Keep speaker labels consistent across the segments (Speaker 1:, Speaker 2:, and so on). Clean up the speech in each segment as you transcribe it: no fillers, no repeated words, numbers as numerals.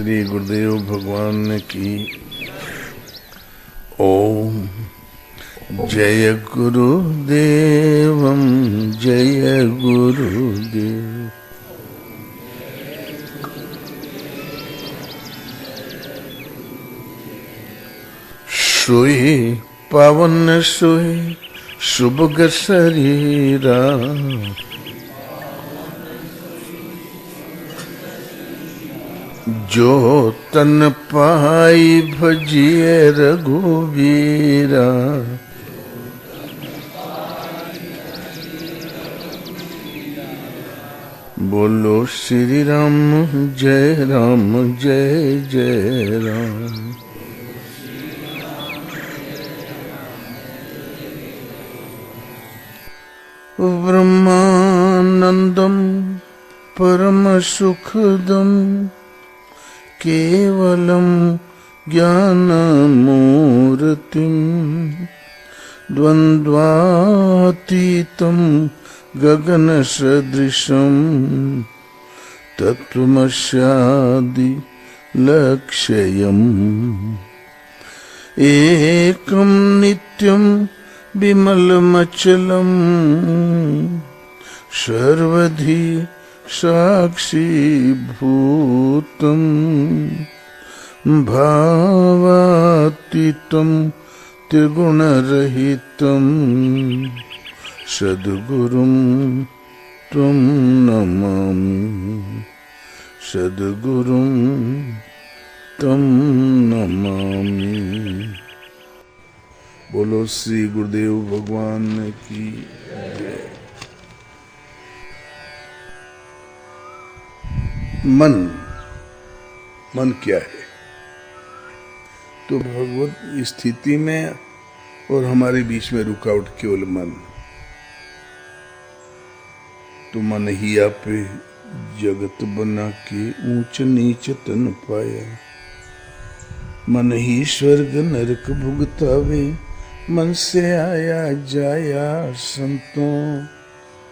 Speaker 1: श्री गुरुदेव भगवान की ओम। जय गुरुदेवम जय गुरुदेव। सोए पावन सोए सुभग शरीरा, जो तन पाई भजिए रघुवीरा। बोलो श्री राम जय जय राम। ब्रह्मानंदम परम सुखदम केवलम ज्ञानमूर्तिम द्वंद्वातीतं गगन सदृशं तत्त्वमस्यादि लक्ष्यम्। एकं नित्यं विमलमचलम् सर्वधि साक्षीभूतं भावातीतं त्रिगुणरहितं सद्गुरुं त्वं नमामि। सद्गुरुं त्वं नमामि। बोलो श्री गुरुदेव भगवान की जय। मन क्या है? तो भगवत स्थिति में और हमारे बीच में रुकावट केवल मन। तो मन ही आपे जगत बना के ऊंच नीच तन पाया। मन ही स्वर्ग नरक भुगतावे, मन से आया जाया संतों,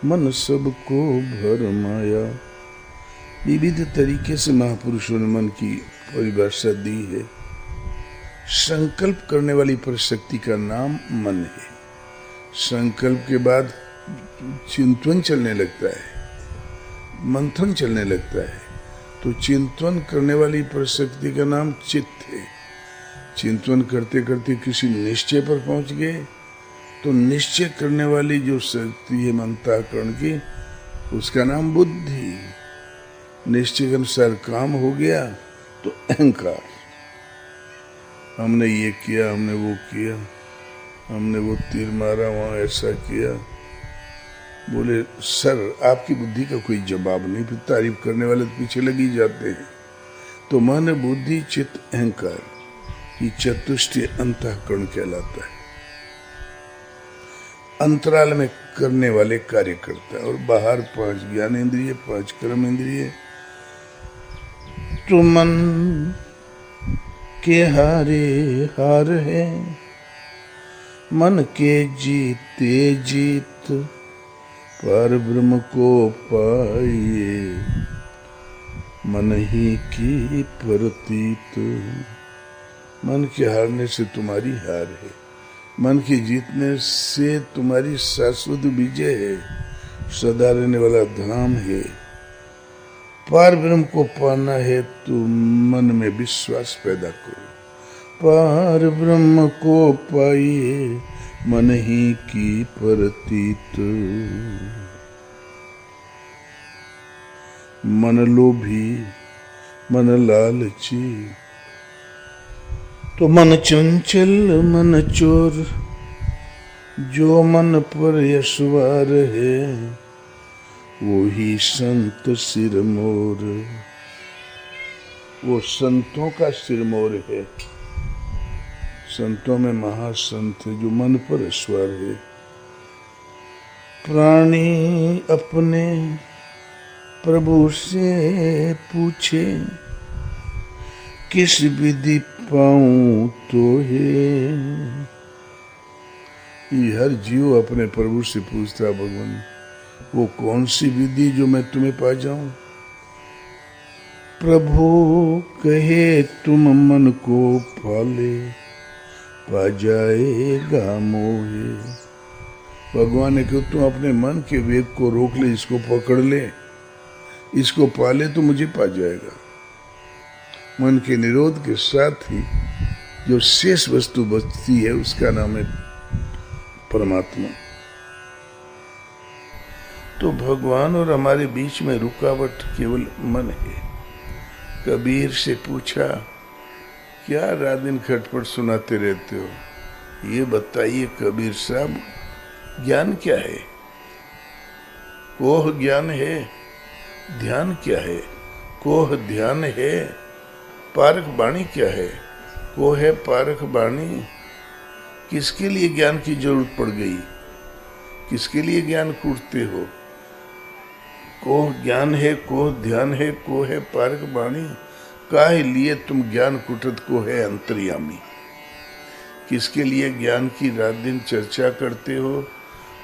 Speaker 1: मन सबको भरमाया। विविध तरीके से महापुरुषों ने मन की परिभाषा दी है। संकल्प करने वाली परशक्ति का नाम मन है। संकल्प के बाद चिंतन चलने लगता है, मंथन चलने लगता है। तो चिंतन करने वाली परशक्ति का नाम चित्त है। चिंतन करते करते किसी निश्चय पर पहुंच गए तो निश्चय करने वाली जो शक्ति है अंतःकरण की, उसका नाम बुद्धि। निश्चय के अनुसार काम हो गया तो अहंकार। हमने ये किया, हमने वो किया, हमने वो तीर मारा, वहां ऐसा किया। बोले सर आपकी बुद्धि का कोई जवाब नहीं, फिर तारीफ करने वाले तो पीछे लगी जाते हैं। तो मन बुद्धि चित्त अहंकार ये चतुष्टय अंतःकरण कहलाता है। अंतराल में करने वाले कार्य करता है। और बाहर 5 ज्ञानेंद्रिय, 5 कर्म इंद्रिय। तो मन के हारे हार है, मन के जीते जीत, पर ब्रह्म को पाइए मन ही की प्रतीत। मन के हारने से तुम्हारी हार है, मन के जीतने से तुम्हारी शाश्वत विजय है, सदा रहने वाला धाम है। पार ब्रह्म को पाना है तो मन में विश्वास पैदा करो। पार ब्रह्म को पाइए मन ही की प्रतीत। मन लोभी, मन लालची, तो मन चंचल, मन चोर। जो मन पर यशवार है वो ही संत सिरमोर। वो संतों का सिरमोर है। संतों में महासंत है जो मन पर ईश्वर है। प्राणी अपने प्रभु से पूछे, किस विधि पाऊं तो है। ये हर जीव अपने प्रभु से पूछता है, भगवान वो कौन सी विधि जो मैं तुम्हें पा जाऊं। प्रभु कहे तुम मन को पाले, पा जाएगा मोहे। भगवान ने कहा तुम अपने मन के वेग को रोक ले, इसको पकड़ ले, इसको पाले तो मुझे पा जाएगा। मन के निरोध के साथ ही जो शेष वस्तु बचती है उसका नाम है परमात्मा। तो भगवान और हमारे बीच में रुकावट केवल मन है। कबीर से पूछा, क्या रात दिन खटपट सुनाते रहते हो? ये बताइए कबीर साहब, ज्ञान क्या है? कोह ज्ञान है, ध्यान क्या है? कोह ध्यान है। पारख बाणी क्या है? वो है पारख बाणी। किसके लिए ज्ञान की जरूरत पड़ गई? किसके लिए ज्ञान कूटते हो? कोह ज्ञान है, कोह ध्यान है, कोह है पारख बाणी। काहे लिए तुम ज्ञान कुटत को है अंतर्यामी? किसके लिए ज्ञान की रात दिन चर्चा करते हो?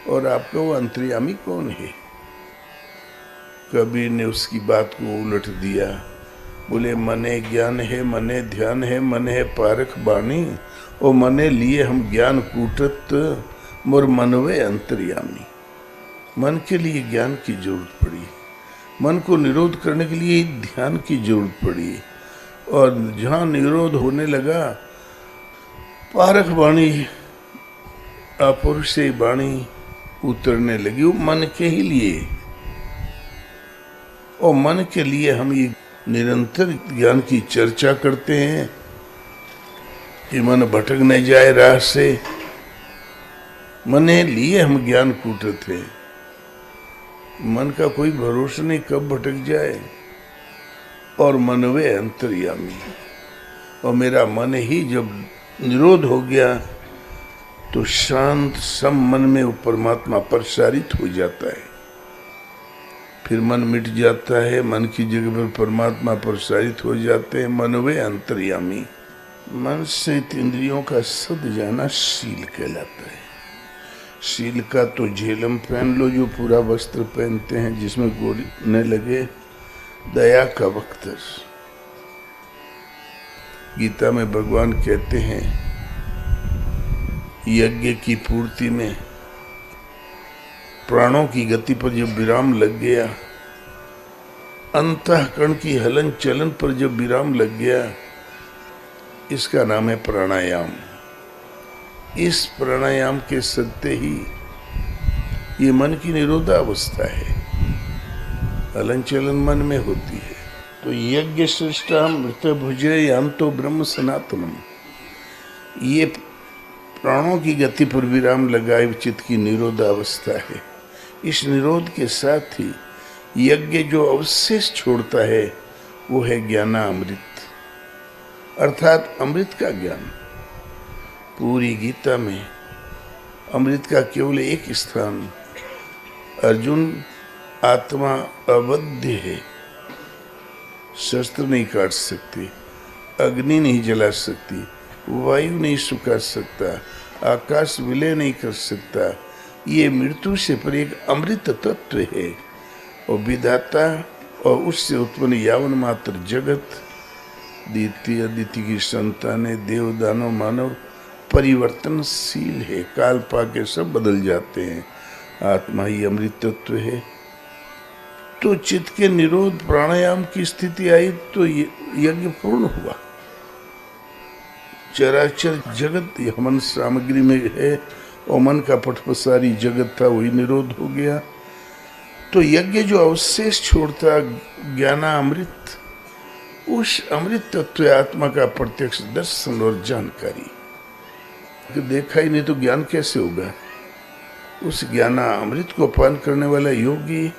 Speaker 1: और आपका वो अंतर्यामी कौन है? कबीर ने उसकी बात को उलट दिया। बोले, मने ज्ञान है, मने ध्यान है, मन है पारख बाणी, और मने लिए हम ज्ञान कूटत मोर मनवे अंतर्यामी। मन के लिए ज्ञान की जरूरत पड़ी, मन को निरोध करने के लिए ध्यान की जरूरत पड़ी, और जहाँ निरोध होने लगा पारख बाणी, अपौरुषेय बाणी उतरने लगी। वो मन के ही लिए, और मन के लिए हम ये निरंतर ज्ञान की चर्चा करते हैं कि मन भटक न जाए राह से। मने लिए हम ज्ञान कूटत हैं। मन का कोई भरोसा नहीं कब भटक जाए। और मनवे अंतर्यामी, और मेरा मन ही जब निरोध हो गया तो शांत सम मन में वो परमात्मा प्रसारित हो जाता है। फिर मन मिट जाता है, मन की जगह पर परमात्मा प्रसारित हो जाते हैं। मनवे अंतर्यामी। मन से इंद्रियों का सद जाना शील कहलाता है। शील का तो झेलम पहन लो, जो पूरा वस्त्र पहनते हैं जिसमें गोलने लगे दया का वक्तर। गीता में भगवान कहते हैं, यज्ञ की पूर्ति में प्राणों की गति पर जब विराम लग गया, अंतःकरण की हलन चलन पर जब विराम लग गया, इसका नाम है प्राणायाम। इस प्राणायाम के सत्य ही ये मन की निरोधावस्था है। हलन चलन मन में होती है। तो यज्ञ सृष्टा मृत भुजे याम तो ब्रह्म सनातनम। ये प्राणों की गति पर विराम लगाए चित्त की निरोधावस्था है। इस निरोध के साथ ही यज्ञ जो अवशेष छोड़ता है वो है ज्ञानामृत, अर्थात अमृत का ज्ञान। पूरी गीता में अमृत का केवल एक स्थान, अर्जुन आत्मा अवध्य है, शस्त्र नहीं काट सकती, अग्नि नहीं जला सकती, वायु नहीं सुखा सकता, आकाश विलय नहीं कर सकता। ये मृत्यु से पर एक अमृत तत्व है, और विधाता और उससे उत्पन्न यावन मात्र जगत, द्वितीय अदिति की संतानें, देव दानव मानव परिवर्तनशील है। काल पाके सब बदल जाते हैं। आत्मा ही अमृत तत्व है। तो चित्त के निरोध प्राणायाम की स्थिति आई तो यज्ञ पूर्ण हुआ। चराचर जगत मन सामग्री में है, और मन का पटपसारी जगत था वही निरोध हो गया। तो यज्ञ जो अवशेष छोड़ता ज्ञानामृत, उस अमृत तत्व आत्मा का प्रत्यक्ष दर्शन और जानकारी। देखा ही नहीं तो ज्ञान कैसे होगा? उस ज्ञानामृत को पान करने वाला योगी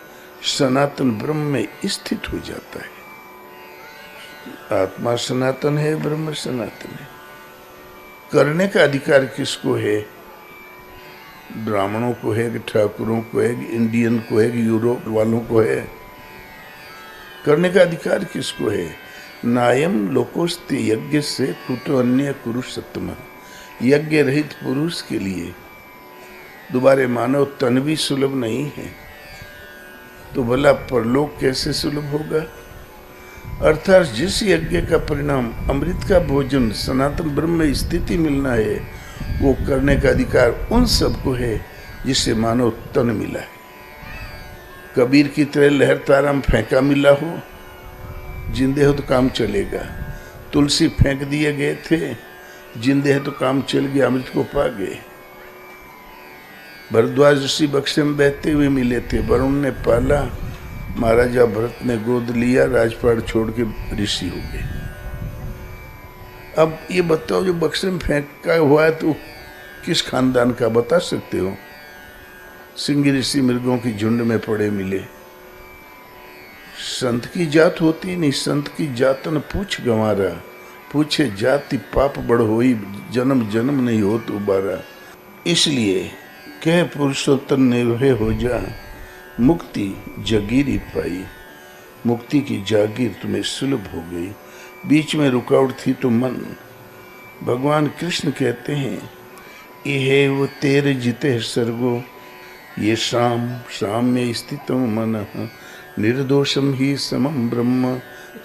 Speaker 1: सनातन ब्रह्म में स्थित हो जाता है। आत्मा सनातन है, ब्रह्म सनातन है। करने का अधिकार किसको है? ब्राह्मणों को है कि ठाकुरों को है कि इंडियन को है कि यूरोप वालों को है? करने का अधिकार किसको है? नायम लोकोस्ते यज्ञ से कुतो अन्य कुरुषोत्तम। यज्ञ रहित पुरुष के लिए दोबारे मानव तन भी सुलभ नहीं है, तो भला परलोक कैसे सुलभ होगा? अर्थात जिस यज्ञ का परिणाम अमृत का भोजन सनातन ब्रह्म में स्थिति मिलना है, वो करने का अधिकार उन सबको है जिससे मानव तन मिला है। कबीर की तरह लहर ताराम फेंका मिला हो, जिंदे हो तो काम चलेगा। तुलसी फेंक दिए गए थे, जिंदे है तो काम चल गया, अमृत को पा गए। भरद्वाज ऋषि बक्से में बहते हुए मिले थे, वरुण ने पाला, महाराजा भरत ने गोद लिया, राजपाट छोड़ के ऋषि हो गए। अब ये बताओ, जो बक्से में फेंका हुआ है तो किस खानदान का बता सकते हो? सिंह ऋषि मृगों की झुंड में पड़े मिले। संत की जात होती नहीं, संत की जातन पूछ गंवारा, पूछे जाति पाप बड़ होई, जन्म जन्म नहीं हो तो बारा। इसलिए कह पुरुषोत्तम निर्भय हो जा, मुक्ति जगीरी पाई। मुक्ति की जागीर तुम्हें सुलभ हो गई। बीच में रुकावट थी तो मन। भगवान कृष्ण कहते हैं, ये वो तेरे जिते सर्गो, ये शाम शाम में स्थितम मन, निर्दोषम ही समम ब्रह्म,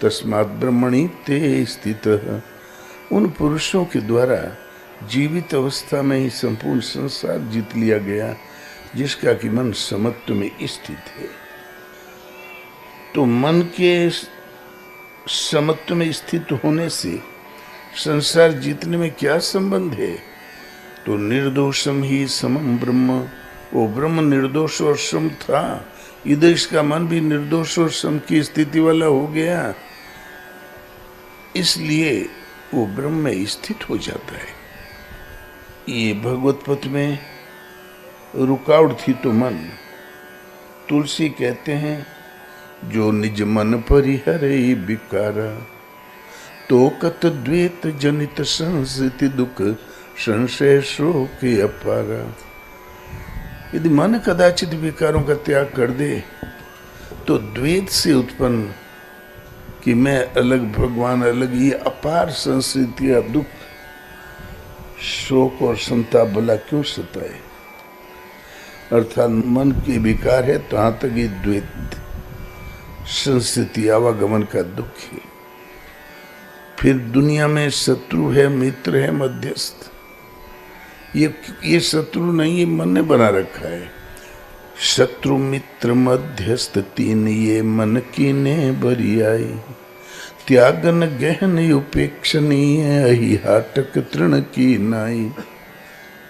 Speaker 1: तस्मात् ब्रह्मणि ते स्थितः। उन पुरुषों के द्वारा जीवित अवस्था में ही संपूर्ण संसार जीत लिया गया, जिसका कि मन समत्व में स्थित है। तो मन के समत्व में स्थित होने से संसार जीतने में क्या संबंध है? तो निर्दोषम ही समम ब्रह्म, वो ब्रह्म निर्दोष और सम था, इधर इसका मन भी निर्दोष और सम की स्थिति वाला हो गया, इसलिए वो ब्रह्म में स्थित हो जाता है। ये भगवत पथ में रुकावट थी तो मन। तुलसी कहते हैं, जो निज मन परिहरे विकारा, तो कत द्वेत जनित संस्कृति दुख, संशय शोक अपारा। यदि मन कदाचित विकारों का त्याग कर दे तो द्वैत से उत्पन्न कि मैं अलग भगवान अलग, ये अपार संस्कृति का दुख, शोक और संताप भला क्यों सताए? अर्थात मन के विकार है तो यहाँ तक ये द्वैत संस्कृति आवागमन का दुख है। फिर दुनिया में शत्रु है, मित्र है, मध्यस्थ। ये शत्रु नहीं, ये मन ने बना रखा है। शत्रु मित्र मध्यस्थ तीन, ये मन की ने बरियाई। त्यागन गहन उपेक्षणीय, अहि हाटक तृण की नाई।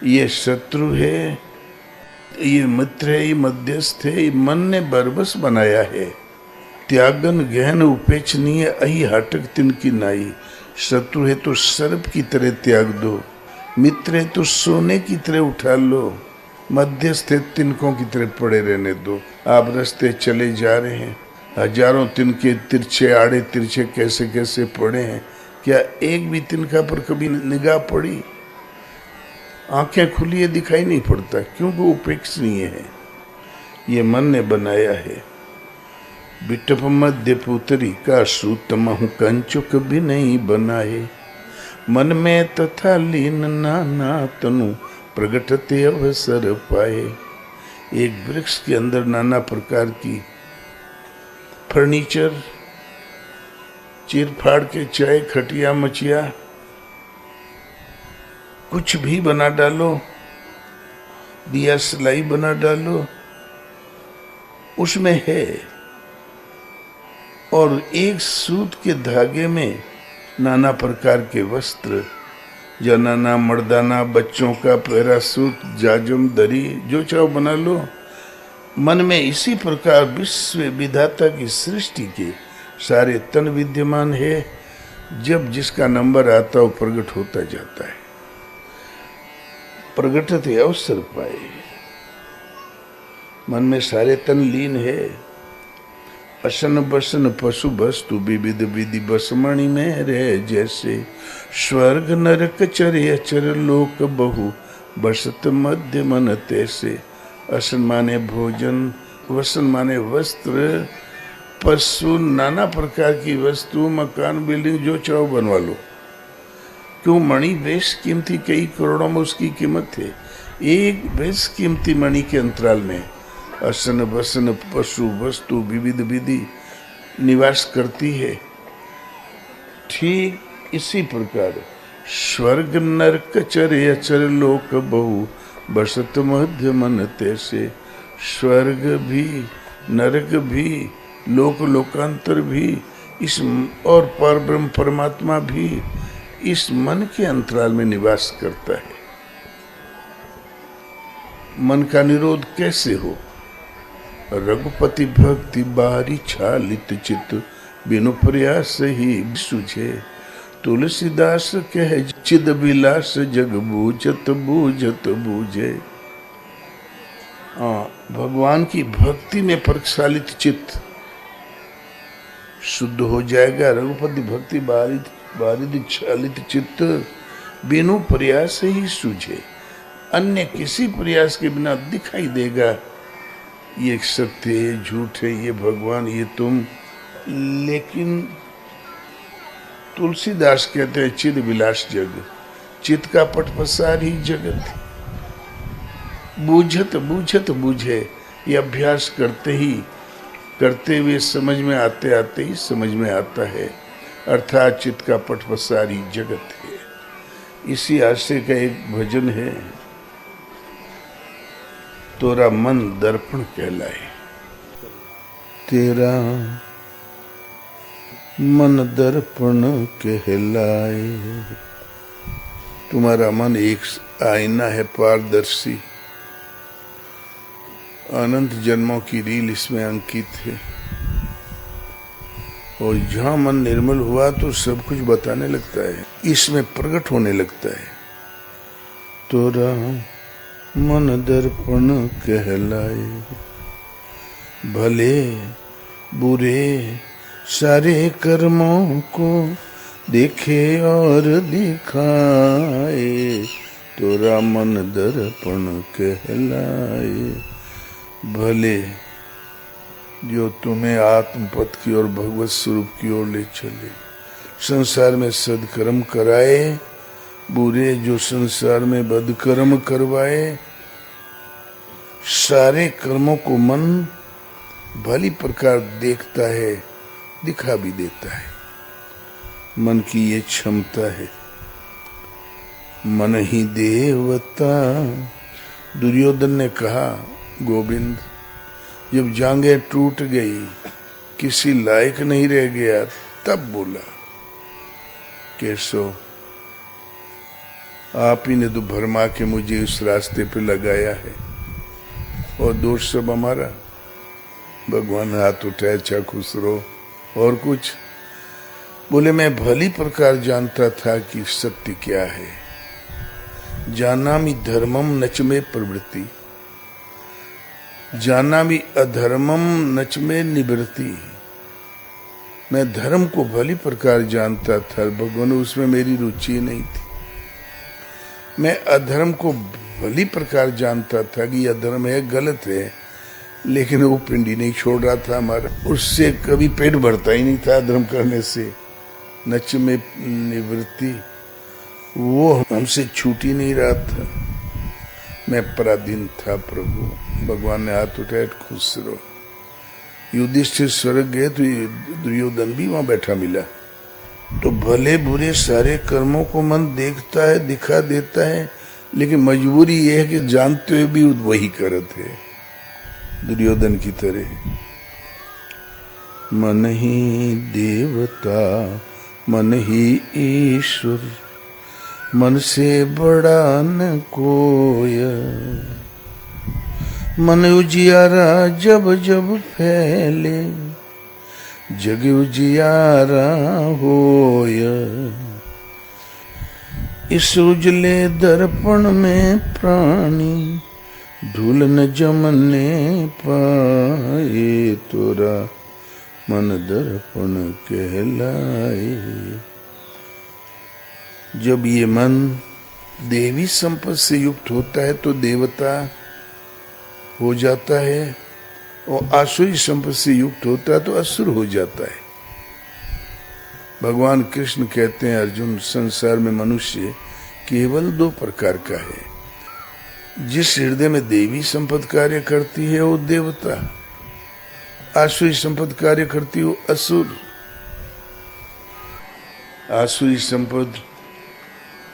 Speaker 1: ये शत्रु है, ये मित्र है, ये मध्यस्थ है, ये मन ने बरबस बनाया है। त्यागन गहन उपेक्षणीय, अहि हाटक तृण की नाई। शत्रु है तो सर्प की तरह त्याग दो, मित्र है तो सोने की तरह उठा लो, मध्यस्थ है तिनकों की तरह पड़े रहने दो। आप रास्ते चले जा रहे हैं, हजारों तिनके तिरछे आड़े तिरछे कैसे कैसे पड़े हैं, क्या एक भी तिनका पर कभी निगाह पड़ी? आंखें खुली है, दिखाई नहीं पड़ता, क्योंकि उपेक्षणीय है, ये मन ने बनाया है। बिटप मध्य पुतरी का श्रुतमहु कंचुक भी नहीं बनाए। मन में तथा लीन नाना तनु, प्रगटते अवसर पाए। एक वृक्ष के अंदर नाना प्रकार की फर्नीचर, चीर फाड़ के चाहे खटिया मचिया कुछ भी बना डालो, दिया सिलाई बना डालो, उसमें है। और एक सूत के धागे में नाना प्रकार के वस्त्र, जनाना मर्दाना, बच्चों का पैरासूट, जाजम, दरी, जो चाहो बना लो। मन में इसी प्रकार विश्व विधाता की सृष्टि के सारे तन विद्यमान है। जब जिसका नंबर आता है वो प्रकट होता जाता है। प्रगटते अवसर पाए, मन में सारे तन लीन है। असन बसन पशु वस्तु विविध विधि बसमणि में रह जैसे। स्वर्ग नरक चरे अचर लोक बहु, बसत मध्य मन तैसे। असन माने भोजन, वसन माने वस्त्र, पशु, नाना प्रकार की वस्तु, मकान, बिल्डिंग, जो चाहो बनवा लो। क्यों? मणि बेश कीमती, कई करोड़ों में उसकी कीमत है। एक बेश कीमती मणि के अंतराल में असन बसन पशु वस्तु विविध विधि निवास करती है। ठीक इसी प्रकार स्वर्ग नरक चरे अचर लोक बहु बसत मध्य मन तैसे। स्वर्ग भी, नरक भी, लोक लोकांतर भी, इस और परब्रह्म परमात्मा भी इस मन के अंतराल में निवास करता है। मन का निरोध कैसे हो? रघुपति भक्ति बारी छालित चित बिनु प्रयास ही सूझे। तुलसीदास कह चिद विलास जग बूझत बूझत बूझे। भगवान की भक्ति में प्रक्षालित चित्त शुद्ध हो जाएगा। रघुपति भक्ति बारिद छालित चित्त बिनु प्रयास ही सूझे। अन्य किसी प्रयास के बिना दिखाई देगा ये सत्य है, झूठ है, ये भगवान, ये तुम। लेकिन तुलसीदास कहते हैं चिद विलास जग, चित्त का पट पसार ही जगत। बूझत बूझत बूझे, ये अभ्यास करते हुए समझ में आते आते ही समझ में आता है, अर्थात चित्त का पट पसार ही जगत है। इसी आशय का एक भजन है, तोरा मन दर्पण कहलाए। तेरा मन दर्पण कहलाए। तुम्हारा मन एक आईना है पारदर्शी। अनंत जन्मों की रील इसमें अंकित है, और जहां मन निर्मल हुआ तो सब कुछ बताने लगता है, इसमें प्रकट होने लगता है। तोरा मन दर्पण कहलाए। भले बुरे सारे कर्मों को देखे और दिखाए। तोरा मन दर्पण कहलाए। भले जो तुम्हें आत्मपथ की ओर, भगवत स्वरूप की ओर ले चले, संसार में सदकर्म कराए। बुरे जो संसार में बदकर्म करवाए। सारे कर्मों को मन भली प्रकार देखता है, दिखा भी देता है। मन की ये क्षमता है। मन ही देवता। दुर्योधन ने कहा, गोविंद, जब जांघें टूट गई, किसी लायक नहीं रह गया, तब बोला, केशव, आप ही ने तो भरमा के मुझे इस रास्ते पे लगाया है, और दोष सब हमारा। भगवान हाथ उठाए, अच्छा खुश रहो। और कुछ बोले, मैं भली प्रकार जानता था कि सत्य क्या है। जानामि धर्मम नच में प्रवृत्ति, जानामि अधर्मम नच में निवृत्ति। मैं धर्म को भली प्रकार जानता था, भगवान, उसमें मेरी रुचि नहीं थी। मैं अधर्म को भली प्रकार जानता था कि यह अधर्म है, गलत है, लेकिन वो पिंडी नहीं छोड़ रहा था हमारा। उससे कभी पेट भरता ही नहीं था अधर्म करने से। नच में निवृत्ति, वो हमसे छूट ही नहीं रहा था। मैं पराधीन था प्रभु। भगवान ने हाथ उठाया, खुश रहो। युधिष्ठिर स्वर्ग गए तो दुर्योधन भी वहां बैठा मिला। तो भले बुरे सारे कर्मों को मन देखता है, दिखा देता है, लेकिन मजबूरी यह है कि जानते हुए भी वही करते है, दुर्योधन की तरह। मन ही देवता, मन ही ईश्वर, मन से बड़ा न कोय। मन उजियारा जब जब फैले, जग उजियारा होय। इस उजले दर्पण में प्राणी धूल न जमने पाए। तोरा मन दर्पण कहलाए। जब ये मन देवी संपत्ति से युक्त होता है तो देवता हो जाता है, और आसुरी संपत्ति से युक्त होता है तो असुर हो जाता है। भगवान कृष्ण कहते हैं, अर्जुन, संसार में मनुष्य केवल 2 प्रकार का है। जिस हृदय में देवी संपत्ति कार्य करती है वो देवता, आसुरी संपत्ति कार्य करती है वो असुर। आसुरी संपद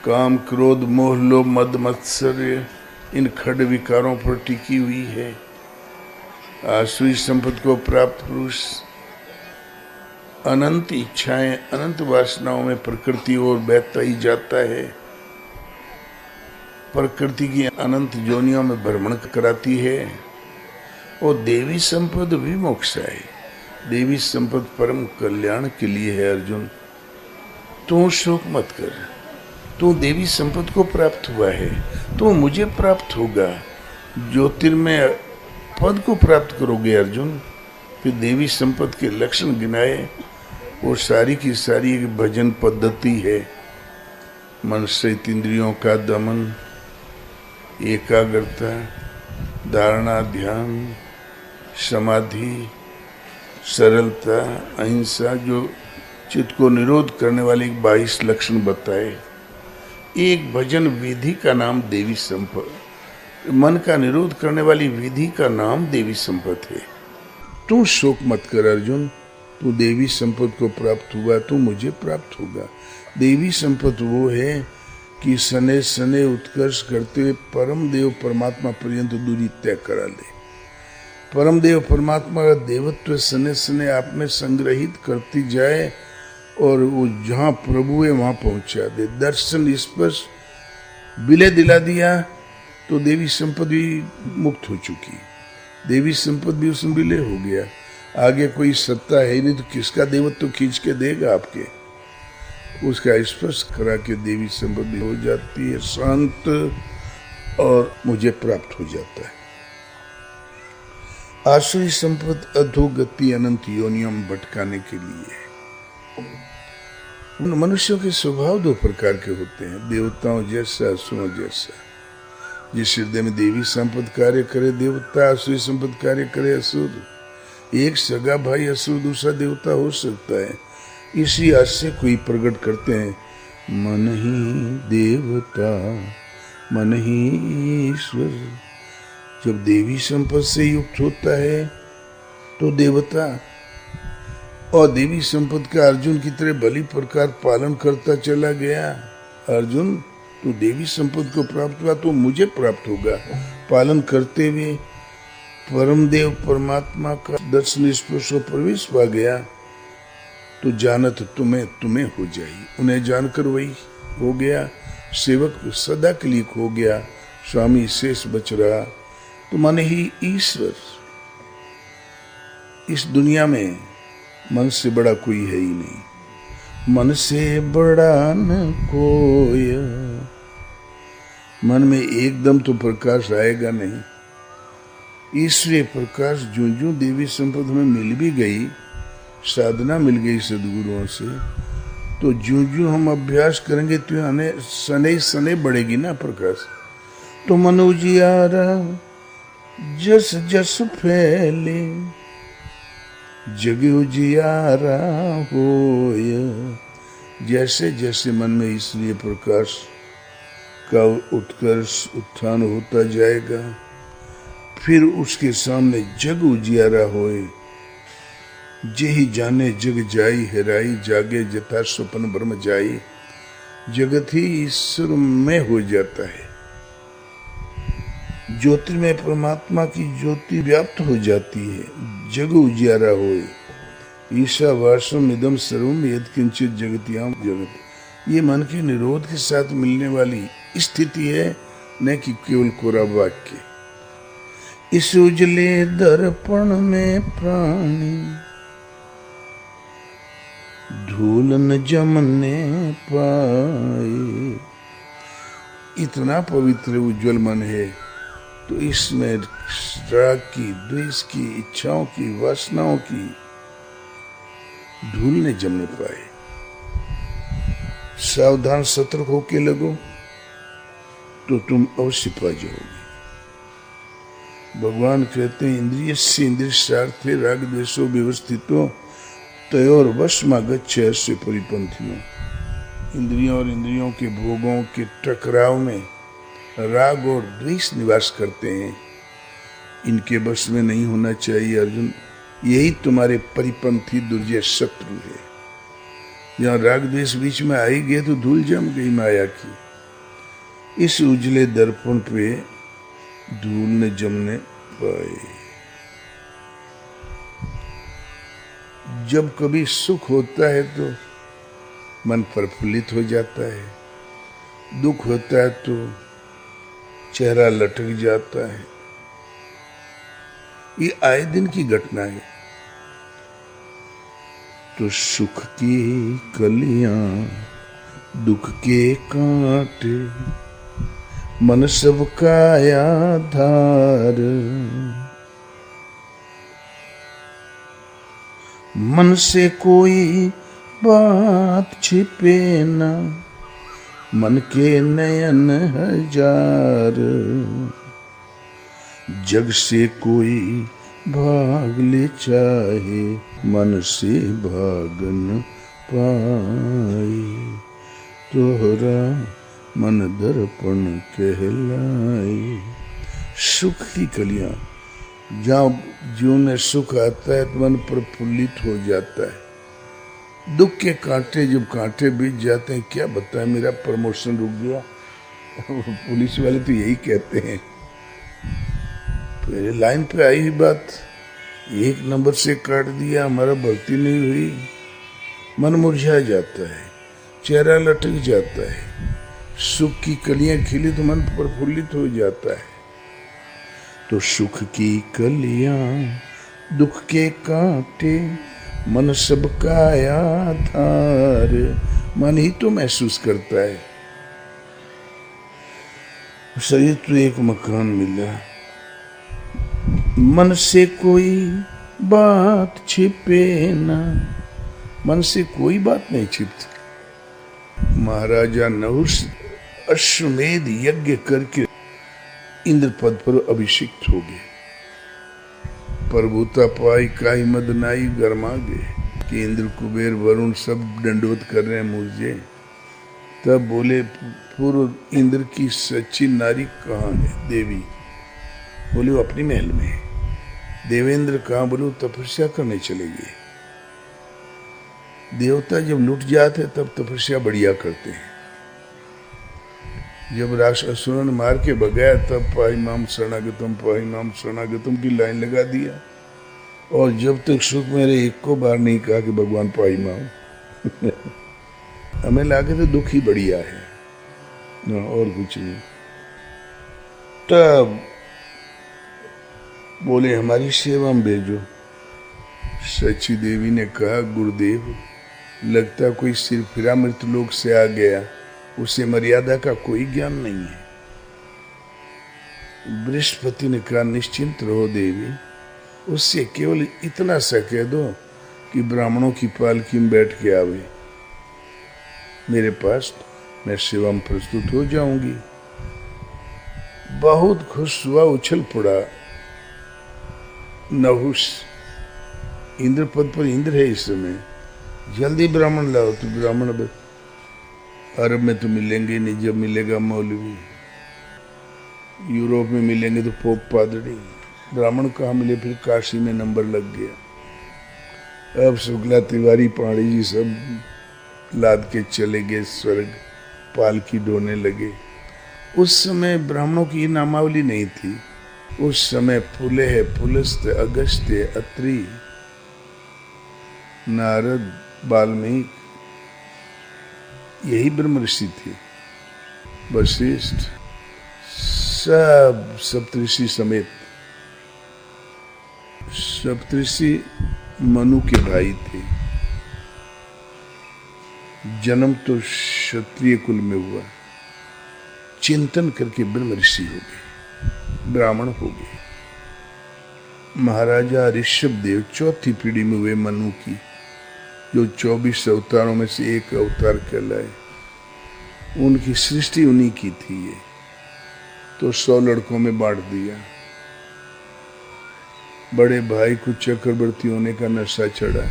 Speaker 1: काम, क्रोध, मोह, लोभ, मद, मत्सर्य इन खड विकारों पर टिकी हुई है। आसुरी संपद को प्राप्त पुरुष अनंत इच्छाएं, अनंत वासनाओं में प्रकृति और बहता ही जाता है। प्रकृति की अनंत योनियों में भ्रमण कराती है। और देवी संपद भी मोक्ष है। देवी संपद परम कल्याण के लिए है। अर्जुन, तू शोक मत कर, तू देवी संपद को प्राप्त हुआ है, तो मुझे प्राप्त होगा। ज्योतिर्मय पद को प्राप्त करोगे अर्जुन। फिर देवी संपद के लक्षण गिनाए। वो सारी की सारी एक भजन पद्धति है। मन सहित इंद्रियों का दमन, एकाग्रता, धारणा, ध्यान, समाधि, सरलता, अहिंसा, जो चित्त को निरोध करने वाले 22 लक्षण बताए। एक भजन विधि का नाम देवी संपद, मन का निरोध करने वाली विधि का नाम देवी संपद है। तू शोक मत कर अर्जुन, तू देवी संपद को प्राप्त हुआ, तू मुझे प्राप्त होगा। देवी संपद वो है कि सने सने उत्कर्ष करते हुए परम देव परमात्मा पर्यंत दूरी तय करा ले। परम देव परमात्मा का देवत्व सने सने आप में संग्रहित करती जाए और वो जहाँ प्रभु है वहाँ पहुँचा दे। दर्शन स्पर्श विलय दिला दिया तो देवी संपद भी मुक्त हो चुकी, देवी संपद भी उसमें विलय हो गया। आगे कोई सत्ता है नहीं तो किसका देवत्व खींच के देगा आपके। उसका स्पर्श करा के देवी संपद भी हो जाती है, शांत, और मुझे प्राप्त हो जाता है। आसुरी संपद अधोगति अनंत योनियों में भटकाने के लिए है। मनुष्यों के स्वभाव दो प्रकार के होते हैं, देवताओं जैसा, असुरों जैसा। जिस हृदय में देवी संपद कार्य करे देवता, आसुरी संपद कार्य करे असुर। एक सगा भाई असुर, दूसरा देवता हो सकता है। इसी आस से कोई प्रकट करते हैं, मन ही देवता मन ही ईश्वर। जब देवी संपद से युक्त होता है तो देवता, और देवी संपद का अर्जुन की तरह भली प्रकार पालन करता चला गया। अर्जुन, तू देवी संपद को प्राप्त हुआ तो मुझे प्राप्त होगा। पालन करते हुए परम देव परमात्मा का दर्शन स्पर्श और प्रवेश पा गया तो जानत तुम्हें हो जाई। उन्हें जानकर वही हो गया, सेवक सदा के लिए हो गया, स्वामी शेष बच रहा। तो मन ही ईश्वर। इस दुनिया में मन से बड़ा कोई है ही नहीं। मन से बड़ा न कोई। मन में एकदम तो प्रकाश आएगा नहीं। ईश्वरीय प्रकाश जो जो देवी संपद हमें मिल भी गई, साधना मिल गई सदगुरुओं से, तो जो जो हम अभ्यास करेंगे तो हमें सने सने बढ़ेगी ना प्रकाश। तो मन उजियारा जस जस फैले, जग उजियारा होय। जैसे जैसे मन में ईश्वरीय प्रकाश का उत्कर्ष उत्थान होता जाएगा, फिर उसके सामने जग उजियारा होए। जेहि जाने जग जाई हेराई, जागे जथा स्वप्न ब्रह्म जाई। जगत ही ईश्वर में हो जाता है। ज्योतिर्मय परमात्मा की ज्योति व्याप्त हो जाती है। जग उजियारा होए। ईशा वासम इदम सर्वम यद किंचित जगत्याम जगत। ये मन के निरोध के साथ मिलने वाली स्थिति है, न कि केवल कोरा वाक्य। इस उजले दर्पण में प्राणी धूल न जमने पाए। इतना पवित्र उज्जवल मन है तो इसमें राग की, द्वेष की, इच्छाओं की, वासनाओं की धूल न जमने पाए। सावधान सतर्क होके लगो तो तुम अवश्य पा जाओगे। भगवान कहते हैं, इंद्रिय से इंद्रिय स्वार्थे राग द्वेषो व्यवस्थितो तयोर वशमा गच्छे अस्य परिपंथिनो। इंद्रियों और इंद्रियों के भोगों के टकराव में राग और द्वेष निवास करते हैं। इनके वश में नहीं होना चाहिए अर्जुन। यही तुम्हारे परिपंथी दुर्जय शत्रु है। जहाँ राग द्वेष बीच में आई गए तो धूल जम गई माया की। इस उजले दर्पण पे धूल न जमने पाए। जब कभी सुख होता है तो मन प्रफुल्लित हो जाता है, दुख होता है तो चेहरा लटक जाता है। ये आए दिन की घटना है। तो सुख की कलियां दुख के कांटे, मन सबका आधार। मन से कोई बात छिपे ना, मन के नयन हजार। जग से कोई भाग ले चाहे, मन से भाग न पाए। तोहरा मन दर्पण कहलाए। सुख की कलियां, जहाँ जीवन में सुख आता है तो मन प्रफुल्लित हो जाता है। दुख के कांटे जब कांटे बीत जाते हैं, क्या बताएं, मेरा प्रमोशन रुक गया। पुलिस वाले तो यही कहते हैं। मेरे लाइन पे आई हुई बात 1 नंबर से काट दिया, हमारा भर्ती नहीं हुई। मन मुरझा जाता है, चेहरा लटक जाता है। सुख की कलियां खिली तो मन प्रफुल्लित हो जाता है। तो सुख की कलियां दुख के कांटे, मन सबका आधार। मन ही तो महसूस करता है। शरीर तो एक मकान मिला, मन से कोई बात छिपे ना। मन से कोई बात नहीं छिपती। महाराजा नहुष अश्वमेध यज्ञ करके इंद्र पद पर अभिषिक्त हो गए। प्रभुता पाई काई मद नाई गरमा गए कि इंद्र कुबेर वरुण सब दंडवत कर रहे हैं मुझे। तब बोले, पूर्व इंद्र की सच्ची नारी कहाँ है? देवी। बोले वो अपनी महल में है। देवेंद्र कहाँ? बोले तपस्या करने चले गए। देवता जब लुट जाते तब तपस्या बढ़िया करते हैं। जब राक्षसुरों ने मार के भगाया तब पाही माम शरणागतम की लाइन लगा दिया। और जब तक सुख मेरे एक को बार नहीं कहा कि भगवान पाही माम। हमें लागे तो दुख ही बढ़िया है ना, और कुछ नहीं। तब बोले हमारी सेवा में भेजो। सची देवी ने कहा, गुरुदेव लगता कोई सिर फिरा मृतलोक से आ गया, उसे मर्यादा का कोई ज्ञान नहीं है। बृहस्पति ने कहा, निश्चिंत रहो देवी, उससे केवल इतना सा कह दो कि ब्राह्मणों की पालकी में बैठ के आवे मेरे पास, मैं सेवा में प्रस्तुत हो जाऊंगी। बहुत खुश हुआ, उछल पड़ा नहुष। इंद्र पद पर इंद्र है इस समय, जल्दी ब्राह्मण लाओ। तो ब्राह्मण अरब में तो मिलेंगे नहीं, जब मिलेगा मौलवी। यूरोप में मिलेंगे तो पोप पादरी। ब्राह्मण कहाँ मिले? फिर काशी में नंबर लग गया। अब शुक्ला तिवारी पहाड़ी जी सब लाद के चले गए स्वर्ग, पालकी ढोने लगे। उस समय ब्राह्मणों की नामावली नहीं थी। उस समय फुले, पुलस्त्य, अगस्त्य, अत्रि, नारद, वाल्मीकि, यही ब्रह्म ऋषि थे। वशिष्ठ, सब सप्तऋषि समेत। सप्तऋषि मनु के भाई थे। जन्म तो क्षत्रिय कुल में हुआ, चिंतन करके ब्रह्म ऋषि हो गए, ब्राह्मण हो गए। महाराजा ऋषभ देव चौथी पीढ़ी में हुए मनु की, जो 24 अवतारों में से एक अवतार कहलाए। उनकी सृष्टि उन्हीं की थी। ये तो 100 लड़कों में बांट दिया। बड़े भाई को चक्रवर्ती होने का नशा चढ़ा,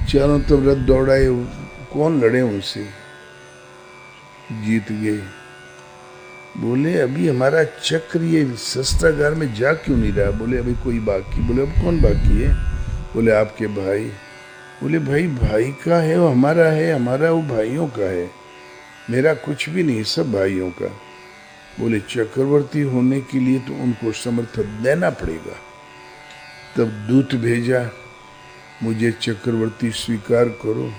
Speaker 1: चारों तरफ रथ दौड़ाए, कौन लड़े उनसे, जीत गए। बोले अभी हमारा चक्र ये शस्त्रागार में जा क्यों नहीं रहा? बोले अभी कोई बाकी। बोले अब कौन बाकी है? बोले आपके भाई। बोले भाई भाई का है वो हमारा है, हमारा वो भाइयों का है, मेरा कुछ भी नहीं, सब भाइयों का। बोले चक्रवर्ती होने के लिए तो उनको समर्थन देना पड़ेगा। तब दूत भेजा, मुझे चक्रवर्ती स्वीकार करो।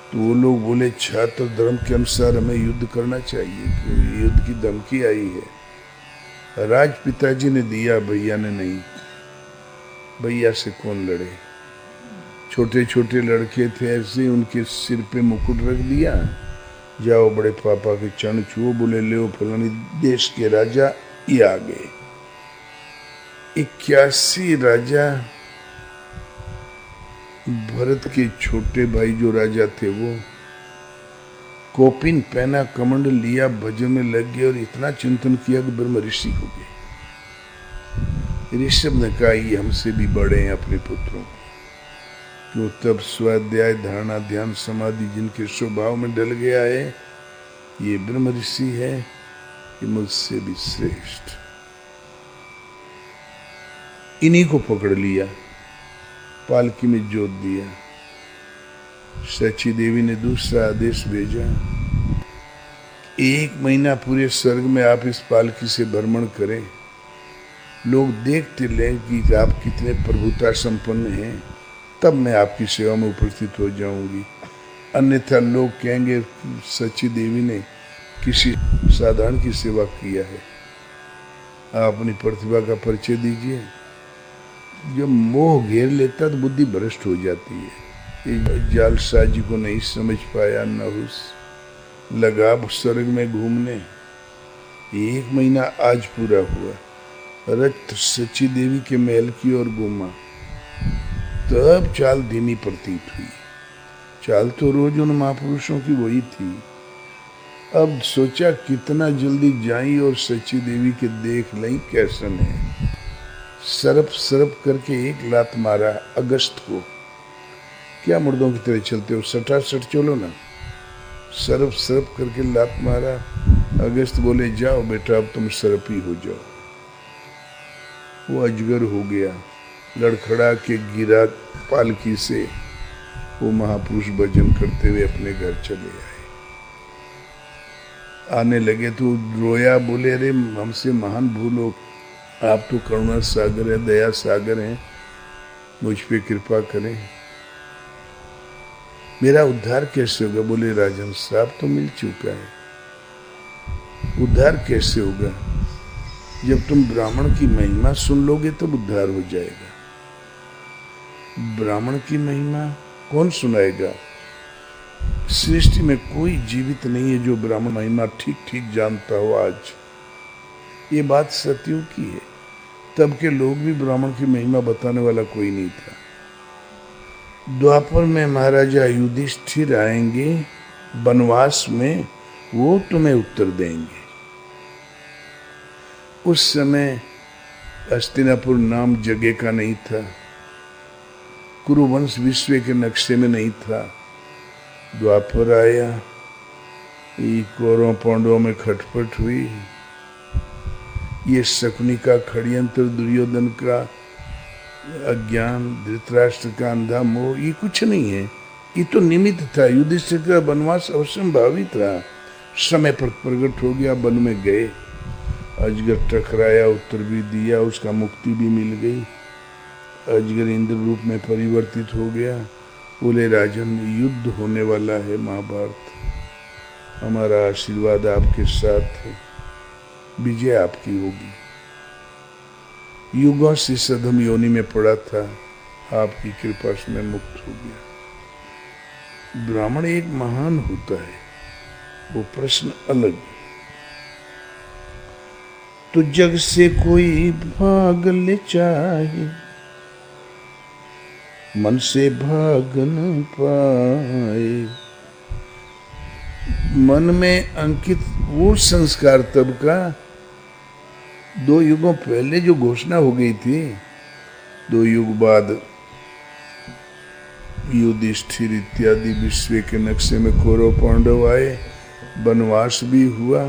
Speaker 1: तो वो लोग बोले छात्र धर्म के अनुसार हमें युद्ध करना चाहिए, क्योंकि युद्ध की धमकी आई है। राज पिताजी ने दिया, भैया ने नहीं। भैया से कौन लड़े? छोटे छोटे लड़के थे, ऐसे उनके सिर पे मुकुट रख दिया, जाओ बड़े पापा के चरण छुओ। बोले ले फलानी देश के राजा ये आ गए। 81 राजा, भरत के छोटे भाई जो राजा थे वो कोपिन पहना, कमंड लिया, भजन में लग गए और इतना चिंतन किया कि ब्रह्म ऋषि हो गए। ऋषभ ने कहा ये हमसे भी बड़े हैं अपने पुत्रों को, क्यों तब स्वाध्याय धारणा ध्यान समाधि जिनके स्वभाव में डल गया है, ये ब्रह्म ऋषि है, ये मुझसे भी श्रेष्ठ। इन्हीं को पकड़ लिया, पालकी में जोत दिया। सची देवी ने दूसरा आदेश भेजा, 1 महीना पूरे स्वर्ग में आप इस पालकी से भ्रमण करें, लोग देखते लें कि आप कितने प्रभुता संपन्न हैं, तब मैं आपकी सेवा में उपस्थित हो जाऊंगी। अन्यथा लोग कहेंगे सची देवी ने किसी साधारण की सेवा किया है। आप अपनी प्रतिभा का परिचय दीजिए। जब मोह घेर लेता तो बुद्धि भ्रष्ट हो जाती है। जालसाज जी को नहीं समझ पाया, नहुस लगा स्वर्ग में घूमने। 1 महीना आज पूरा हुआ, रथ सची देवी के महल की ओर घूमा, तब चाल धीमी प्रतीत हुई। चाल तो रोज उन महापुरुषों की वही थी। अब सोचा कितना जल्दी जाई और सची देवी के देख लई कैसन है। सरप सरप करके 1 लात मारा अगस्त को। क्या मुर्दों की तरह चलते हो, सटासट चलो ना। सरप सरप करके लात मारा। अगस्त बोले जाओ बेटा अब तुम सरप ही हो जाओ। वो अजगर हो गया, लड़खड़ा के गिरा पालकी से। वो महापुरुष भजन करते हुए अपने घर चले आए। आने लगे तो रोया, बोले अरे हमसे महान भूल हो, आप तो करुणा सागर है, दया सागर हैं, मुझ पे कृपा करें, मेरा उद्धार कैसे होगा। बोले राजन श्राप तो मिल चुका है, उद्धार कैसे होगा? जब तुम ब्राह्मण की महिमा सुन लोगे तब उद्धार हो जाएगा। ब्राह्मण की महिमा कौन सुनाएगा? सृष्टि में कोई जीवित नहीं है जो ब्राह्मण महिमा ठीक ठीक जानता हो। आज ये बात सत्यों की है। तब के लोग भी ब्राह्मण की महिमा बताने वाला कोई नहीं था। द्वापर में महाराजा युधिष्ठिर आएंगे वनवास में, वो तुम्हें उत्तर देंगे। उस समय हस्तिनापुर नाम जगह का नहीं था, कुरुवंश विश्व के नक्शे में नहीं था। द्वापर आया, कौरवों पांडवों में खटपट हुई। ये शकुनी का षड्यंत्र, दुर्योधन का अज्ञान, धृतराष्ट्र का अंधा मोह, ये कुछ नहीं है। ये तो निमित्त था। युधिष्ठिर का वनवास अवश्यंभावित रहा, समय पर प्रकट हो गया। वन में गए, अजगर टकराया, उत्तर भी दिया, उसका मुक्ति भी मिल गई। अजगर इंद्र रूप में परिवर्तित हो गया। बोले राजन युद्ध होने वाला है, महाभारत, हमारा आशीर्वाद आपके साथ है, विजय आपकी होगी। युगों से सधम योनि में पड़ा था, आपकी कृपा से मैं मुक्त हो गया। ब्राह्मण एक महान होता है, वो प्रश्न अलग। तो जग से कोई भाग ले चाहे, मन से भाग न पाए। मन में अंकित वो संस्कार तब का 2 युगों पहले जो घोषणा हो गई थी, 2 युग बाद युधिष्ठिर इत्यादि विश्व के नक्शे में कौरव पांडव आए, वनवास भी हुआ।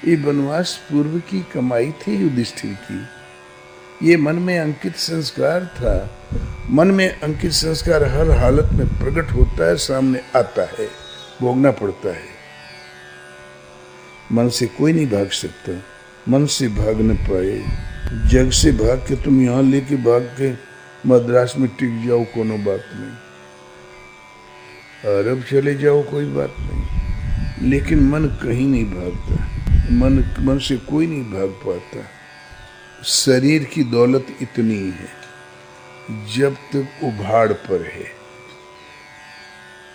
Speaker 1: ये वनवास पूर्व की कमाई थी युधिष्ठिर की, ये मन में अंकित संस्कार था। मन में अंकित संस्कार हर हालत में प्रकट होता है, सामने आता है, भोगना पड़ता है। मन से कोई नहीं भाग सकता, मन से भाग न पाए। जग से भाग के तुम यहां लेके भाग के मद्रास में टिक जाओ, कोनो बात नहीं, अरब चले जाओ, कोई बात नहीं, लेकिन मन कहीं नहीं भागता। मन से कोई नहीं भाग पाता। शरीर की दौलत इतनी है, जब तक उभाड़ पर है,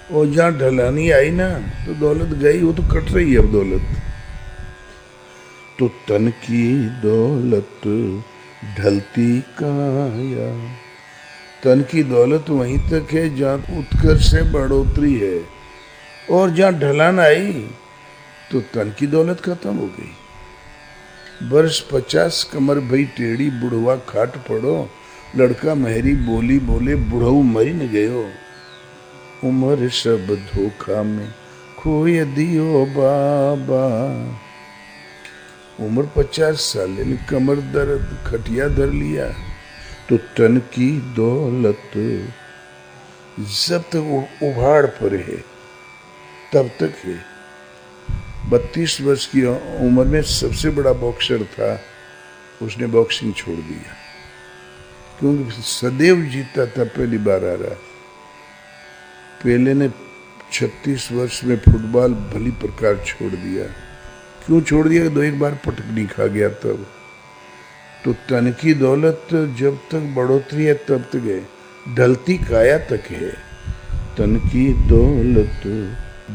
Speaker 1: और जहां ढलानी आई ना तो दौलत गई, वो तो कट रही है अब दौलत। तो तन की दौलत ढलती काया, तन की दौलत वहीं तक है जहां उत्कर्ष से बढ़ोतरी है, और जहां ढलान आई तो तन की दौलत खत्म हो गई। वर्ष 50 कमर भई टेढ़ी, बुढ़वा खाट पड़ो, लड़का महरी बोली बोले, बुढ़ऊ मरी न गयो। उम्र सब धोखा में खोए दियो बाबा। उम्र 50 साल, यानी कमर दर्द, खटिया धर लिया। तो तन की दौलत जब तक उभाड़ पर है तब तक है। 32 वर्ष की उम्र में सबसे बड़ा बॉक्सर था, उसने बॉक्सिंग छोड़ दिया, क्योंकि सदैव जीता था, पहली बार आ रहा। पेले ने 36 वर्ष में फुटबॉल भली प्रकार छोड़ दिया। क्यों छोड़ दिया? दो एक बार पटकनी खा गया तब। तो तन की दौलत जब तक बढ़ोतरी है तब तक है, ढलती काया तक है। तन की दौलत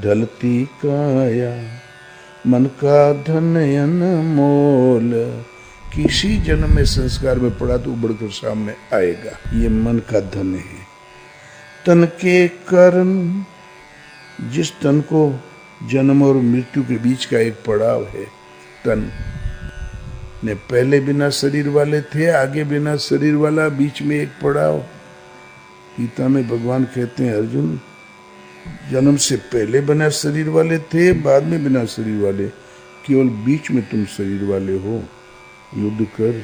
Speaker 1: ढलती काया, मन का धन अनमोल। किसी जन्म में संस्कार में पड़ा तो उबड़ कर सामने आएगा। ये मन का धन है। तन के कारण, जिस तन को जन्म और मृत्यु के बीच का एक पड़ाव है, तन ने पहले बिना शरीर वाले थे, आगे बिना शरीर वाला, बीच में एक पड़ाव। गीता में भगवान कहते हैं, अर्जुन जन्म से पहले बिना शरीर वाले थे, बाद में बिना शरीर वाले, केवल बीच में तुम शरीर वाले हो, युद्ध कर।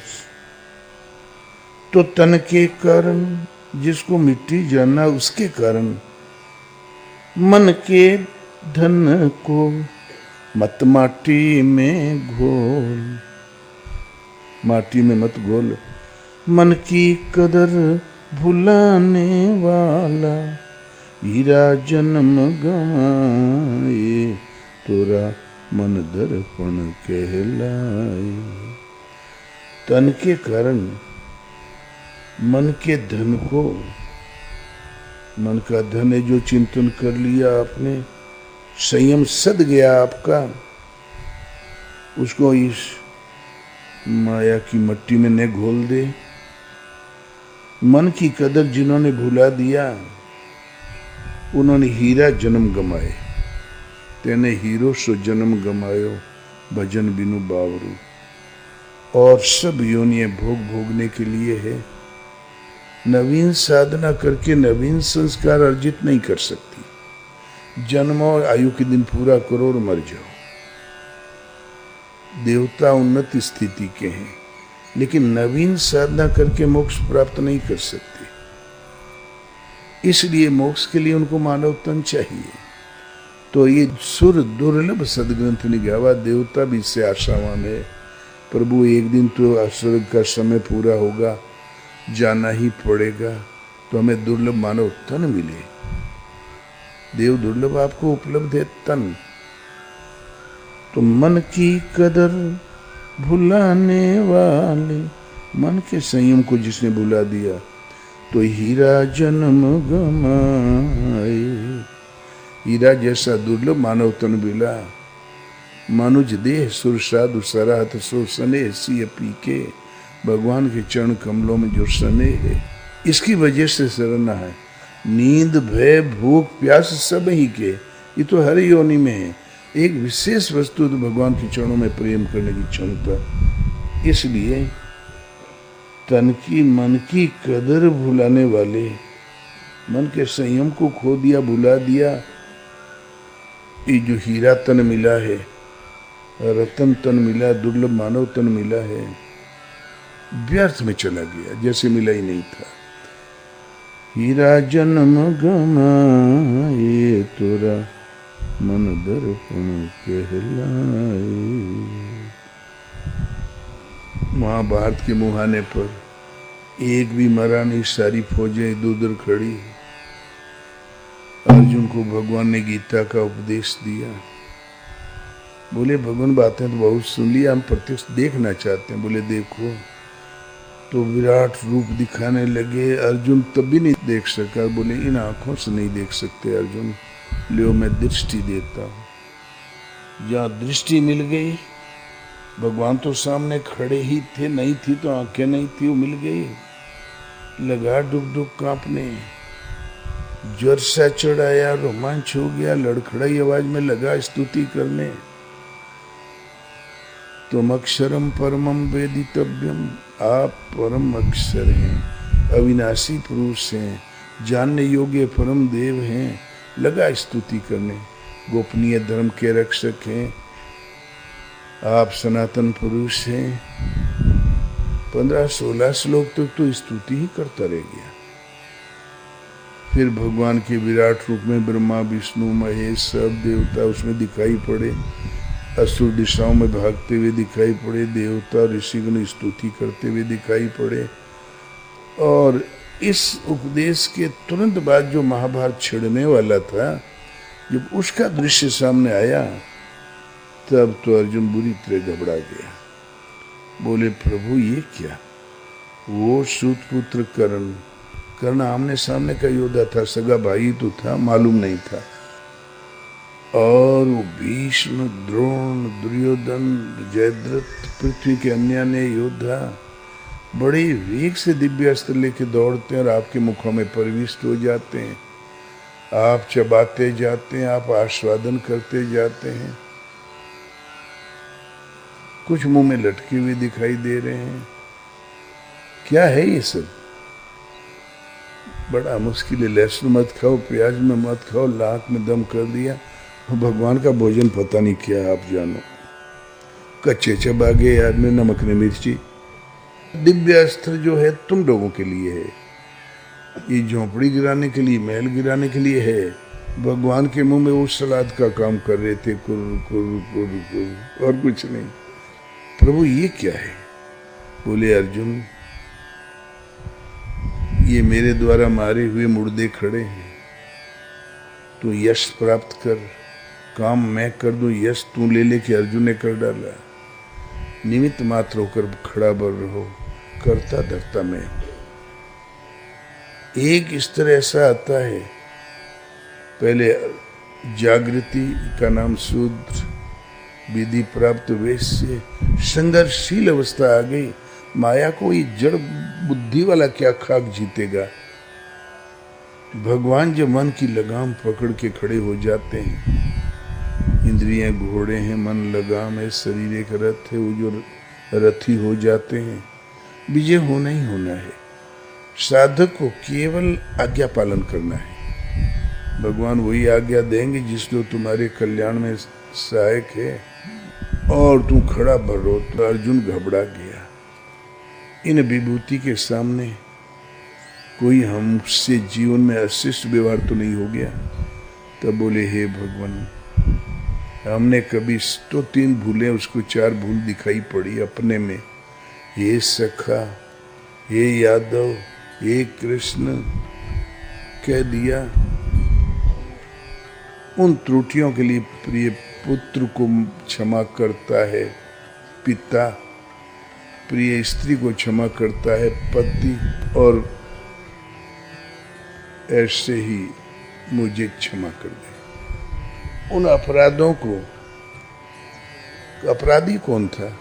Speaker 1: तो तन के कारण, जिसको मिट्टी जानना, उसके कारण मन के धन को मत माटी में घोल। माटी में मत घोल। मन की कदर भुलाने वाला, हीरा जन्म गवाए, तोरा मन दर्पण कहलाए। तन के कारण मन के धन को, मन का धन है जो चिंतन कर लिया आपने, संयम सद गया आपका, उसको इस माया की मट्टी में न घोल दे। मन की कदर जिन्होंने भुला दिया, उन्होंने हीरा जन्म गमाए। तेने हीरो सो जन्म गमायो, भजन बिनु बावरू। और सब योनियां भोग भोगने के लिए है। नवीन साधना करके नवीन संस्कार अर्जित नहीं कर सकती। जन्म और आयु के दिन पूरा करो और मर जाओ। देवता उन्नत स्थिति के हैं, लेकिन नवीन साधना करके मोक्ष प्राप्त नहीं कर सकते। इसलिए मोक्ष के लिए उनको मानव तन चाहिए। तो ये सुर दुर्लभ सदग्रंथ निगावा, देवता भी इससे आशावान है। प्रभु एक दिन तो स्वर्ग का समय पूरा होगा, जाना ही पड़ेगा, तो हमें दुर्लभ मानव तन मिले। देव दुर्लभ आपको उपलब्ध है तन। तो मन की कदर भुलाने वाले, मन के संयम को जिसने भुला दिया, तो हीरा जन्म गमाए। हीरा जैसा दुर्लभ मानव तन मिला। मनुज देह सुर साधु सराहत सो सने सी पी के। भगवान के चरण कमलों में जो सने है, इसकी वजह से सरना है। नींद भय भूख प्यास सब ही के, ये तो हर योनि में है। एक विशेष वस्तु तो भगवान के चरणों में प्रेम करने की क्षमता। इसलिए तन की मन की कदर भुलाने वाले, मन के संयम को खो दिया, भुला दिया। ये जो हीरा तन मिला है, रतन तन मिला, दुर्लभ मानव तन मिला है, व्यर्थ में चला गया, जैसे मिला ही नहीं था। हीरा जन्म गमाए तोरा मन दर्पण कहलाए। महाभारत के मुहाने पर एक भी मरा नहीं, सारी फौजें इधर उधर खड़ी। अर्जुन को भगवान ने गीता का उपदेश दिया। बोले भगवान बातें तो बहुत सुन लिया, हम प्रत्यक्ष देखना चाहते हैं। बोले देखो। तो विराट रूप दिखाने लगे। अर्जुन तब भी नहीं देख सका। बोले इन आंखों से नहीं देख सकते अर्जुन, लियो मैं दृष्टि देता हूं। जहां दृष्टि मिल गई, भगवान तो सामने खड़े ही थे, नहीं थी तो आंखें नहीं थी, वो मिल गई। लगा डुब डुब कांपने, ज्वर सा चढ़ाया, रोमांच हो गया, लड़खड़ाई आवाज में लगा स्तुति करने। तुम अक्षरम परमम वेदितव्यम, आप परम अक्षर हैं, अविनाशी पुरुष हैं, जानने योग्य परम देव हैं। लगा स्तुति करने। गोपनीय धर्म के रक्षक हैं, आप सनातन पुरुष हैं। 15-16 श्लोक तक तो स्तुति ही करता रह गया। फिर भगवान के विराट रूप में ब्रह्मा विष्णु महेश सब देवता उसमें दिखाई पड़े। असुर दिशाओं में भागते हुए दिखाई पड़े। देवता ऋषिगण स्तुति करते हुए दिखाई पड़े। और इस उपदेश के तुरंत बाद जो महाभारत छिड़ने वाला था, जब उसका दृश्य सामने आया, तब तो अर्जुन बुरी तरह घबरा गया। बोले प्रभु ये क्या? वो सूत पुत्र कर्ण आमने सामने का योद्धा था, सगा भाई तो था, मालूम नहीं था। और वो भीष्म, द्रोण, दुर्योधन, जयद्रथ, पृथ्वी के अन्य योद्धा बड़े वेग से दिव्य अस्त्र लेके दौड़ते हैं और आपके मुखों में प्रविष्ट हो जाते हैं। आप चबाते जाते हैं, आप आस्वादन करते जाते हैं। कुछ मुंह में लटके हुए दिखाई दे रहे हैं। क्या है ये सब? बड़ा मुश्किल है। लहसुन मत खाओ, प्याज में मत खाओ, लाख में दम कर दिया। भगवान का भोजन पता नहीं क्या, आप जानो। कच्चे चबा गए आदमी, नमक ने मिर्ची। दिव्य अस्त्र जो है तुम लोगों के लिए है, ये झोंपड़ी गिराने के लिए, महल गिराने के लिए है। भगवान के मुंह में वो सलाद का काम कर रहे थे, कुर कुर कुर कुर, और कुछ नहीं। प्रभु ये क्या है? बोले अर्जुन ये मेरे द्वारा मारे हुए मुर्दे खड़े हैं, तू यश प्राप्त कर, काम मैं कर दूं, यश तू ले लेके अर्जुन ने कर डाला। निमित्त मात्र होकर खड़ा बर रहो, करता धरता मैं। एक स्तर ऐसा आता है, पहले जागृति का नाम शूद्र, विधि प्राप्त वैश्य, संघर्षशील अवस्था आ गई। माया को ये जड़ बुद्धि वाला क्या खाक जीतेगा। भगवान जब मन की लगाम पकड़ के खड़े हो जाते हैं, इंद्रियां घोड़े हैं, मन लगाम है, शरीर एक रथ है, वो जो रथी हो जाते हैं, विजय होना ही होना है। साधक को केवल आज्ञा पालन करना है। भगवान वही आज्ञा देंगे जिसको तुम्हारे कल्याण में सहायक है। और तू खड़ा भरो। तो अर्जुन घबरा गया। इन विभूति के सामने कोई हमसे जीवन में अशिष्ट व्यवहार तो नहीं हो गया? तब बोले हे भगवान, हमने कभी तो 3 भूलें, उसको 4 भूल दिखाई पड़ी अपने में। हे सखा, हे यादव, हे कृष्ण कह दिया। उन त्रुटियों के लिए प्रिय पुत्र को क्षमा करता है पिता, प्रिय स्त्री को क्षमा करता है पति, और ऐसे ही मुझे क्षमा कर दे। उन अपराधों को, अपराधी कौन था?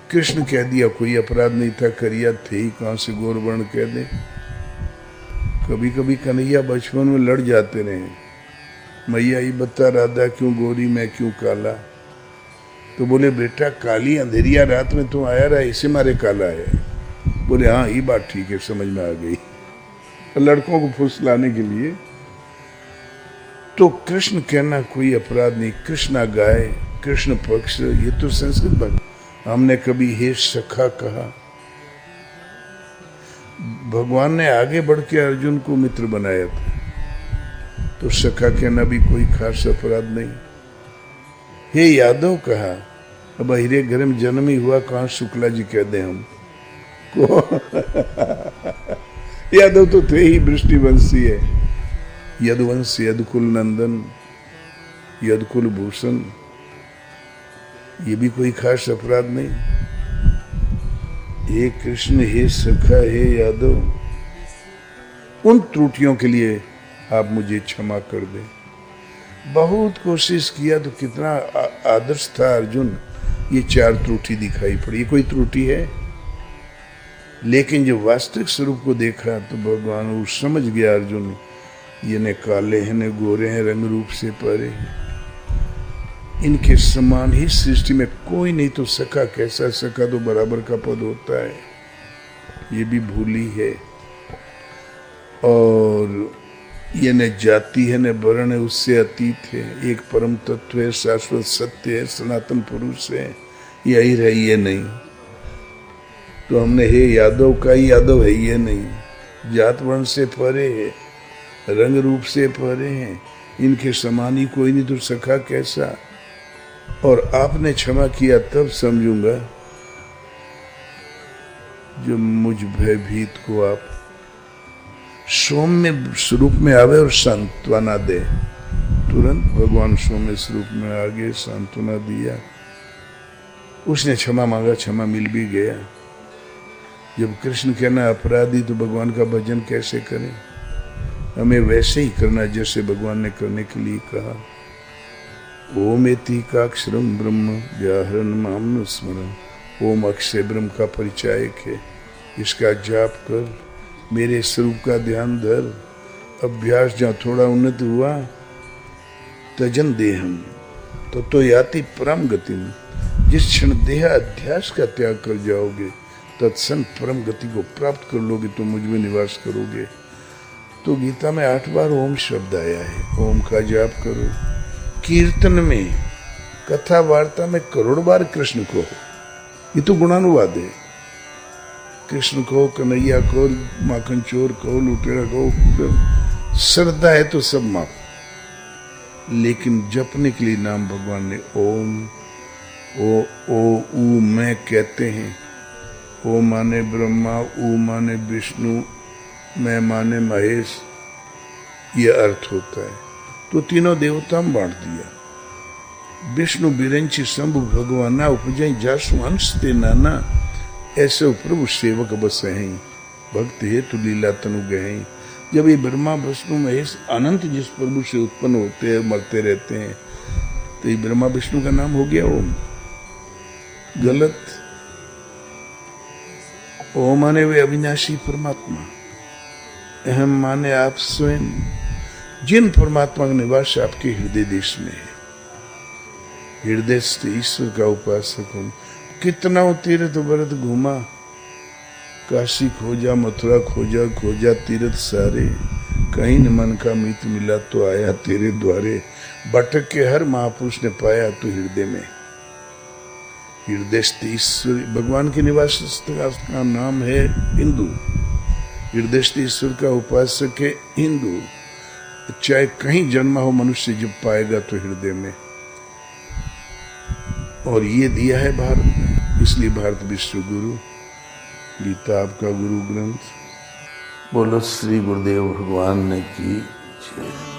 Speaker 1: कृष्ण कह दिया कोई अपराध नहीं था, करिया थे ही कहां से गौरवर्ण कह दे। कभी कभी कन्हैया बचपन में लड़ जाते रहे, मैया ये बता राधा क्यों गोरी मैं क्यों काला? तो बोले बेटा काली अंधेरिया रात में तुम आया रहा, इसे मारे काला है। बोले हाँ ये बात ठीक है, समझ में आ गई। लड़कों को फुसलाने के लिए। तो कृष्ण कहना कोई अपराध नहीं, कृष्णा गाय, कृष्ण पक्ष, ये तो संस्कृत बात। हमने कभी हे सखा कहा, भगवान ने आगे बढ़ के अर्जुन को मित्र बनाया था, तो सखा कहना भी कोई खास अपराध नहीं। हे यादव कहा, अब अहिरे घर में जन्म ही हुआ, कहां शुक्ला जी कह दें हम को। यादव तो थे ही, वृष्टिवंशी है, यदुवंश, यदुकुल नंदन, यदुकुल भूषण, ये भी कोई खास अपराध नहीं। हे कृष्ण, हे सखा, हे यादव, उन त्रुटियों के लिए आप मुझे क्षमा कर दें। बहुत कोशिश किया तो कितना आदर्श था अर्जुन, ये 4 त्रुटि दिखाई पड़ी, ये कोई त्रुटि है? लेकिन जब वास्तविक स्वरूप को देखा तो भगवान वो समझ गया अर्जुन, ये न काले हैं न गोरे हैं, रंग रूप से परे हैं, इनके समान ही सृष्टि में कोई नहीं। तो सखा कैसा? सखा तो बराबर का पद होता है, ये भी भूली है। और ये न जाति है न वर्ण है, उससे अतीत है, एक परम तत्व है, शाश्वत सत्य है, सनातन पुरुष है, यही रही है नहीं। तो हमने हे यादव का ही यादव है, ये नहीं, जात वर्ण से परे है, रंग रूप से परे हैं, इनके समान ही कोई नहीं। तो सखा कैसा? और आपने क्षमा किया तब समझूंगा जो मुझ भयभीत को आप सौम्य स्वरूप में आवे और सांत्वना दे। तुरंत भगवान सौम्य स्वरूप में आ गए, सांत्वना दिया, उसने क्षमा मांगा, क्षमा मिल भी गया। जब कृष्ण कहना अपराधी तो भगवान का भजन कैसे करें? हमें वैसे ही करना जैसे भगवान ने करने के लिए कहा। ओम एतिकाक्षरम ब्रह्म व्याहरण मामनु स्मरण। ओम अक्षय ब्रह्म का परिचायक है, इसका जाप कर, मेरे स्वरूप का ध्यान धर। अभ्यास जहाँ थोड़ा उन्नत हुआ, तजन देहम तो याति परम गति। जिस क्षण देह अध्यास का त्याग कर जाओगे, तत्सन परम गति को प्राप्त कर लोगे, तो मुझ में निवास करोगे। तो गीता में 8 बार ओम शब्द आया है। ओम का जाप करो, कीर्तन में, कथा वार्ता में करोड़ बार कृष्ण को, ये तो गुणानुवाद है। कृष्ण को, कन्हैया को, माखन चोर को, लुटेरा को, श्रद्धा है तो सब माफ। लेकिन जपने के लिए नाम भगवान ने ओम, ओ ऊ मैं कहते हैं। ओ माने ब्रह्मा, ऊ माने विष्णु, मैं माने महेश, ये अर्थ होता है। तो तीनों देवता में बांट दिया। विष्णु बिरंची शंभु भगवाना, उपजय जासु अंश ते नाना, ऐसे प्रभु सेवक बस हैं, भक्त हेतु लीला तनु गए। जब ये ब्रह्मा विष्णु महेश अनंत जिस प्रभु से उत्पन्न होते हैं, मरते रहते हैं, तो ये ब्रह्मा विष्णु का नाम हो गया ओम। गलत। ओम माने वे अविनाशी परमात्मा, अहम माने आप स्वयं। जिन परमात्मा का निवास आपके हृदय देश में है, हृदय से ईश्वर का उपासक हूं। कितना तीर्थ व्रत घूमा, काशी खोजा, मथुरा खोजा, खोजा तीर्थ सारे, कहीं न मन का मीत मिला, तो आया तेरे द्वारे। भटक के हर महापुरुष ने पाया तो हृदय में। हृदय ईश्वर भगवान के निवास का नाम है हिंदू। हृदय ईश्वर का उपासक है हिंदू। चाहे कहीं जन्मा हो मनुष्य, जब पाएगा तो हृदय में। और ये दिया है भारत में, इसलिए भारत विश्व गुरु। गीता आपका गुरु ग्रंथ। बोलो श्री गुरुदेव भगवान ने की जय।